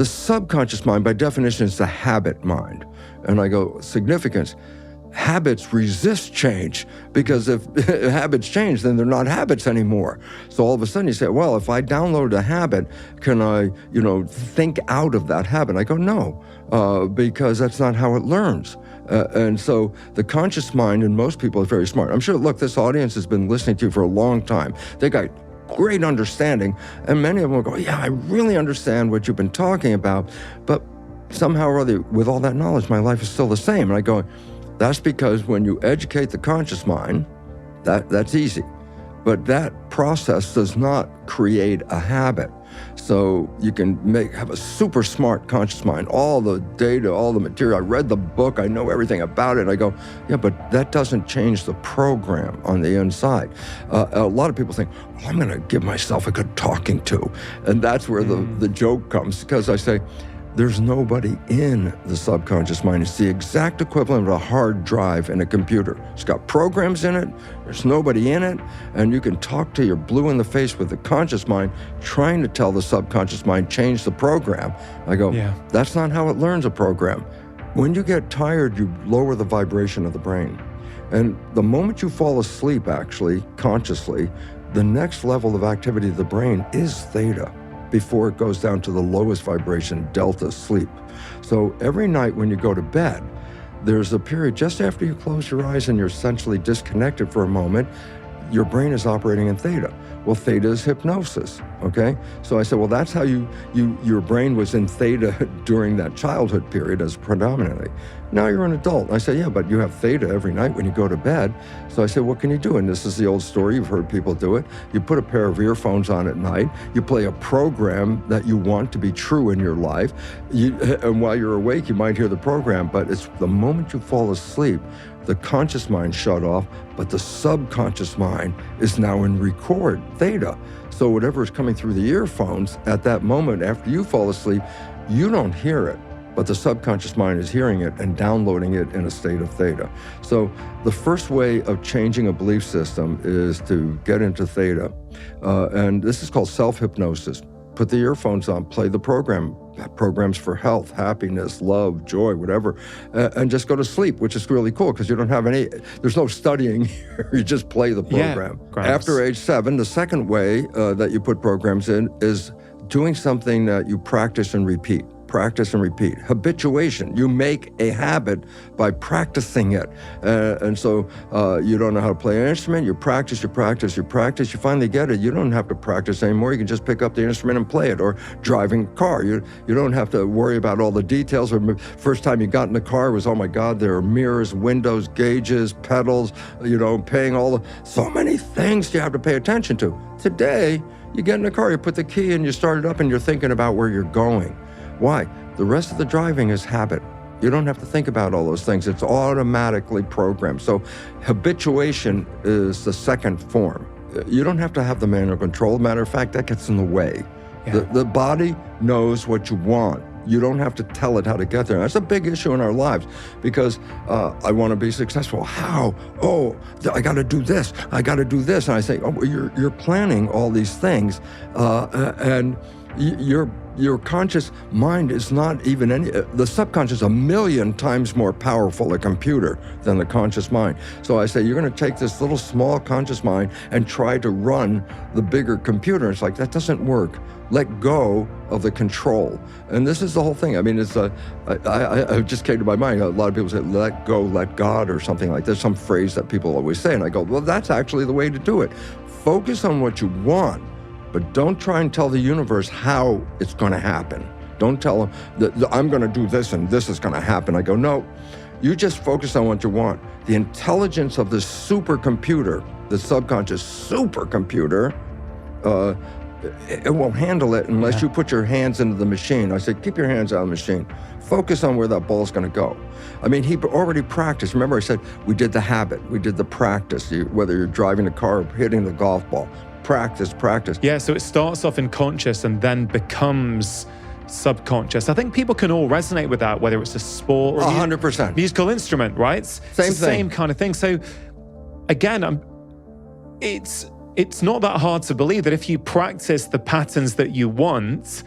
The subconscious mind, by definition, is the habit mind. And I go, significance. Habits resist change, because if habits change, then they're not habits anymore. So all of a sudden you say, well, if I download a habit, can I, think out of that habit? I go, no, because that's not how it learns. And so the conscious mind in most people is very smart. I'm sure, look, this audience has been listening to you for a long time. They got great understanding, and many of them will go, yeah, I really understand what you've been talking about, but somehow or other, with all that knowledge, my life is still the same. And I go, that's because when you educate the conscious mind, that's easy. But that process does not create a habit. So you can have a super smart conscious mind, all the data, all the material. I read the book, I know everything about it. I go, yeah, but that doesn't change the program on the inside. A lot of people think, well, I'm going to give myself a good talking to. And that's where the joke comes, because I say, there's nobody in the subconscious mind. It's the exact equivalent of a hard drive in a computer. It's got programs in it, there's nobody in it, and you can talk to your blue in the face with the conscious mind trying to tell the subconscious mind, change the program. I go, that's not how it learns a program. When you get tired, you lower the vibration of the brain. And the moment you fall asleep, actually, consciously, the next level of activity of the brain is theta, before it goes down to the lowest vibration, delta, sleep. So every night when you go to bed, there's a period just after you close your eyes and you're essentially disconnected for a moment, your brain is operating in theta. Well, theta is hypnosis, okay? So I said, well, that's how your brain was in theta during that childhood period as predominantly. Now you're an adult. I said, yeah, but you have theta every night when you go to bed. So I said, what can you do? And this is the old story, you've heard people do it. You put a pair of earphones on at night, you play a program that you want to be true in your life, and while you're awake, you might hear the program, but it's the moment you fall asleep, the conscious mind shut off, but the subconscious mind is now in record theta. So whatever is coming through the earphones at that moment after you fall asleep, you don't hear it, but the subconscious mind is hearing it and downloading it in a state of theta. So the first way of changing a belief system is to get into theta. And this is called self-hypnosis. Put the earphones on, play the programs for health, happiness, love, joy, whatever, and just go to sleep, which is really cool because you don't have there's no studying here, you just play the program. Yeah, after age 7, the second way that you put programs in is doing something that you practice and repeat. Practice and repeat. Habituation. You make a habit by practicing it. And so you don't know how to play an instrument, you practice, you finally get it. You don't have to practice anymore. You can just pick up the instrument and play it, or driving a car. You don't have to worry about all the details. First time you got in the car was, oh my God, there are mirrors, windows, gauges, pedals, paying so many things you have to pay attention to. Today, you get in the car, you put the key in, you start it up, and you're thinking about where you're going. Why? The rest of the driving is habit. You don't have to think about all those things. It's automatically programmed. So habituation is the second form. You don't have to have the manual control. Matter of fact, that gets in the way. Yeah. The body knows what you want. You don't have to tell it how to get there. That's a big issue in our lives because I want to be successful. How? Oh, I got to do this. I got to do this. And I say, oh, you're planning all these things, and your conscious mind is not even the subconscious is 1,000,000 times more powerful a computer than the conscious mind. So I say, you're going to take this little small conscious mind and try to run the bigger computer. It's like, that doesn't work. Let go of the control. And this is the whole thing. I mean, I just came to my mind. A lot of people say, let go, let God, or something like this, some phrase that people always say. And I go, well, that's actually the way to do it. Focus on what you want, but don't try and tell the universe how it's going to happen. Don't tell them that I'm going to do this and this is going to happen. I go, no, you just focus on what you want. The intelligence of this supercomputer, the subconscious supercomputer, it won't handle it unless you put your hands into the machine. I said, keep your hands out of the machine. Focus on where that ball's going to go. I mean, he already practiced. Remember, I said, we did the habit. We did the practice. Whether you're driving a car or hitting the golf ball. Practice. Yeah, so it starts off in conscious and then becomes subconscious. I think people can all resonate with that, whether it's a sport or 100%. musical instrument, right? Same kind of thing. So again, it's not that hard to believe that if you practice the patterns that you want,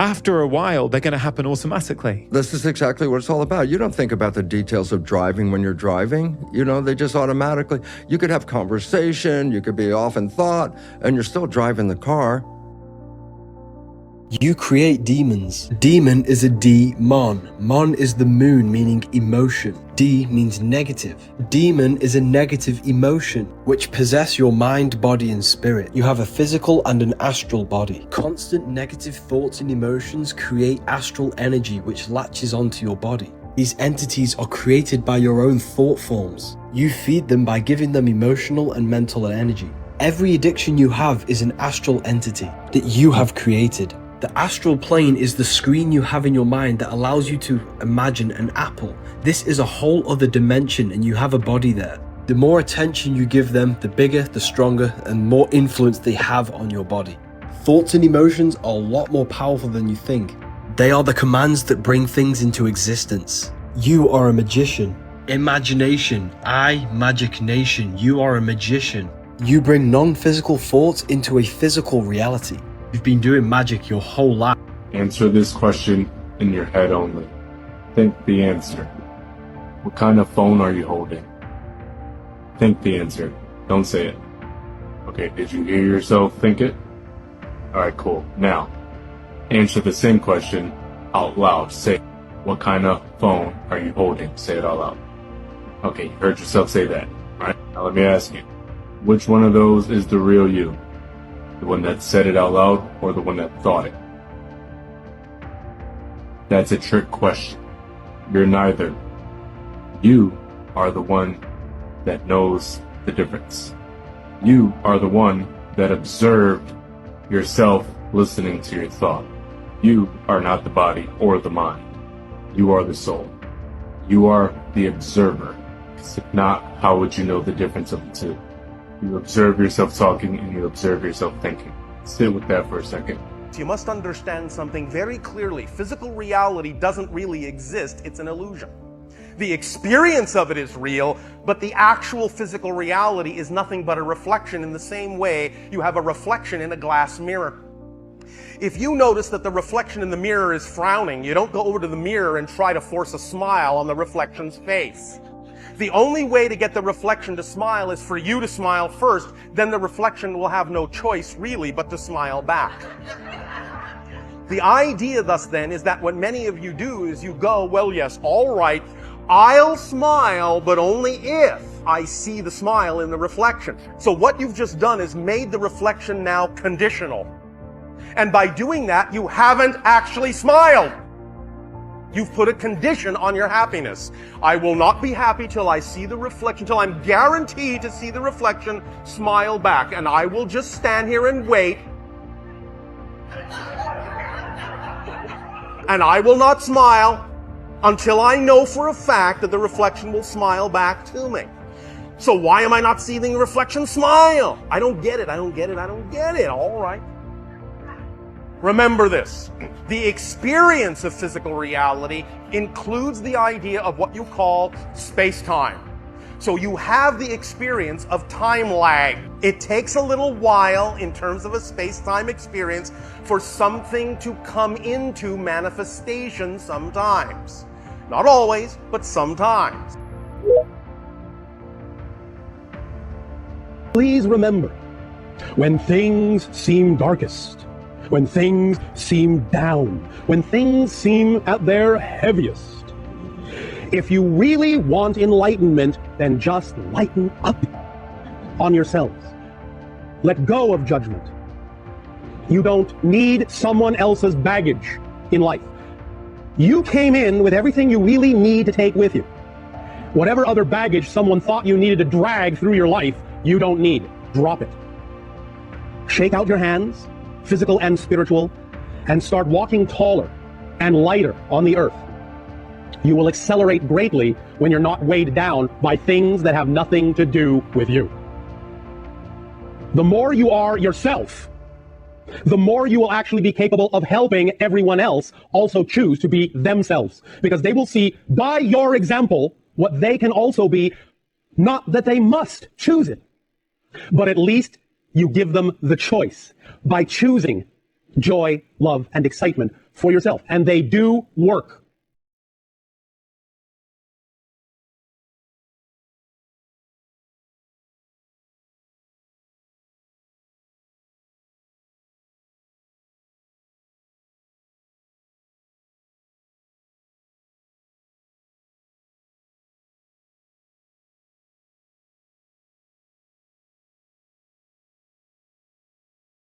after a while, they're going to happen automatically. This is exactly what it's all about. You don't think about the details of driving when you're driving. They just automatically, you could have conversation, you could be off in thought, and you're still driving the car. You create demons. Demon is a D-mon. Mon is the moon, meaning emotion. D means negative. Demon is a negative emotion, which possess your mind, body, and spirit. You have a physical and an astral body. Constant negative thoughts and emotions create astral energy, which latches onto your body. These entities are created by your own thought forms. You feed them by giving them emotional and mental energy. Every addiction you have is an astral entity that you have created. The astral plane is the screen you have in your mind that allows you to imagine an apple. This is a whole other dimension and you have a body there. The more attention you give them, the bigger, the stronger, and more influence they have on your body. Thoughts and emotions are a lot more powerful than you think. They are the commands that bring things into existence. You are a magician. Imagination. I, Magic Nation. You are a magician. You bring non-physical thoughts into a physical reality. You've been doing magic your whole life. Answer this question in your head only. Think the answer. What kind of phone are you holding? Think the answer. Don't say it. Okay, did you hear yourself think it? Alright, cool. Now, answer the same question out loud. Say, what kind of phone are you holding? Say it out loud. Okay, you heard yourself say that. Alright, now let me ask you. Which one of those is the real you? The one that said it out loud or the one that thought it? That's a trick question. You're neither. You are the one that knows the difference. You are the one that observed yourself listening to your thought. You are not the body or the mind. You are the soul. You are the observer. If not, how would you know the difference of the two? You observe yourself talking and you observe yourself thinking. Sit with that for a second. You must understand something very clearly. Physical reality doesn't really exist. It's an illusion. The experience of it is real, but the actual physical reality is nothing but a reflection in the same way you have a reflection in a glass mirror. If you notice that the reflection in the mirror is frowning, you don't go over to the mirror and try to force a smile on the reflection's face. The only way to get the reflection to smile is for you to smile first, then the reflection will have no choice really but to smile back. The idea thus then is that what many of you do is you go, well yes, all right, I'll smile, but only if I see the smile in the reflection. So what you've just done is made the reflection now conditional. And by doing that, you haven't actually smiled. You've put a condition on your happiness. I will not be happy till I see the reflection, till I'm guaranteed to see the reflection smile back. And I will just stand here and wait. And I will not smile until I know for a fact that the reflection will smile back to me. So why am I not seeing the reflection smile? I don't get it, I don't get it, I don't get it. All right. Remember this, the experience of physical reality includes the idea of what you call space-time. So you have the experience of time lag. It takes a little while in terms of a space-time experience for something to come into manifestation sometimes. Not always, but sometimes. Please remember, when things seem darkest, when things seem down, when things seem at their heaviest, if you really want enlightenment, then just lighten up on yourselves. Let go of judgment. You don't need someone else's baggage in life. You came in with everything you really need to take with you. Whatever other baggage someone thought you needed to drag through your life, you don't need. Drop it. Shake out your hands, physical and spiritual, and start walking taller and lighter on the earth. You will accelerate greatly when you're not weighed down by things that have nothing to do with you. The more you are yourself, the more you will actually be capable of helping everyone else also choose to be themselves, because they will see by your example what they can also be. Not that they must choose it, but at least you give them the choice. By choosing joy, love, and excitement for yourself. And they do work.